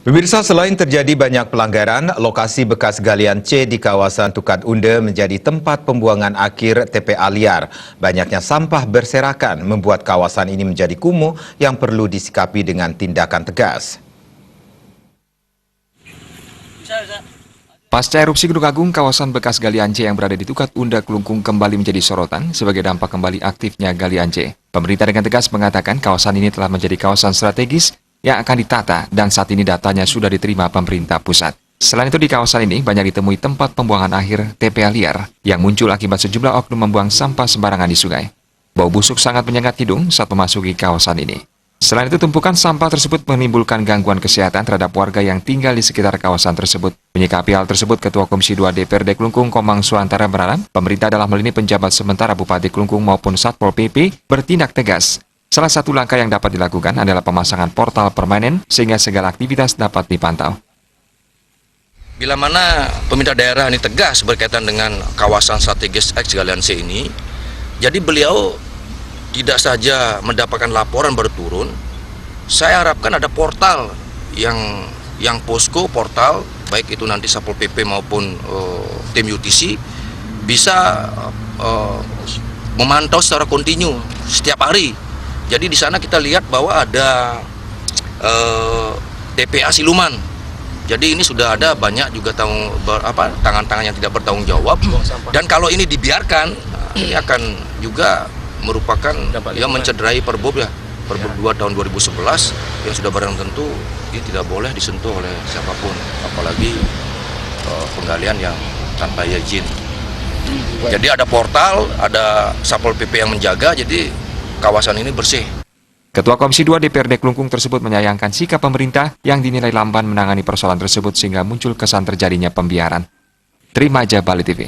Pemirsa, selain terjadi banyak pelanggaran, lokasi bekas galian C di kawasan Tukat Unde menjadi tempat pembuangan akhir TPA liar. Banyaknya sampah berserakan membuat kawasan ini menjadi kumuh yang perlu disikapi dengan tindakan tegas. Pasca erupsi Gunung Agung, kawasan bekas galian C yang berada di Tukat Unde Kelungkung kembali menjadi sorotan sebagai dampak kembali aktifnya galian C. Pemerintah dengan tegas mengatakan kawasan ini telah menjadi kawasan strategis yang akan ditata dan saat ini datanya sudah diterima pemerintah pusat. Selain itu di kawasan ini banyak ditemui tempat pembuangan akhir TPA liar yang muncul akibat sejumlah oknum membuang sampah sembarangan di sungai. Bau busuk sangat menyengat hidung saat memasuki kawasan ini. Selain itu tumpukan sampah tersebut menimbulkan gangguan kesehatan terhadap warga yang tinggal di sekitar kawasan tersebut. Menyikapi hal tersebut, Ketua Komisi 2 DPRD Kelungkung Komang Suantara berharap pemerintah dalam hal ini penjabat sementara Bupati Kelungkung maupun Satpol PP bertindak tegas. Salah satu langkah yang dapat dilakukan adalah pemasangan portal permanen sehingga segala aktivitas dapat dipantau. Bila mana pemerintah daerah ini tegas berkaitan dengan kawasan strategis X galian C ini, jadi beliau tidak saja mendapatkan laporan baru turun, saya harapkan ada portal yang posko portal, baik itu nanti Satpol PP maupun tim UTC, bisa memantau secara kontinu setiap hari. Jadi di sana kita lihat bahwa ada TPA siluman. Jadi ini sudah ada banyak juga tangan-tangan yang tidak bertanggung jawab. Dan kalau ini dibiarkan, ini akan juga merupakan yang mencederai Perbup 2 tahun 2011 yang sudah barang tentu ini tidak boleh disentuh oleh siapapun, apalagi penggalian yang tanpa izin. Jadi ada portal, ada Satpol PP yang menjaga, jadi kawasan ini bersih. Ketua Komisi 2 DPRD Kelungkung tersebut menyayangkan sikap pemerintah yang dinilai lamban menangani persoalan tersebut sehingga muncul kesan terjadinya pembiaran. Terima aja Bali TV.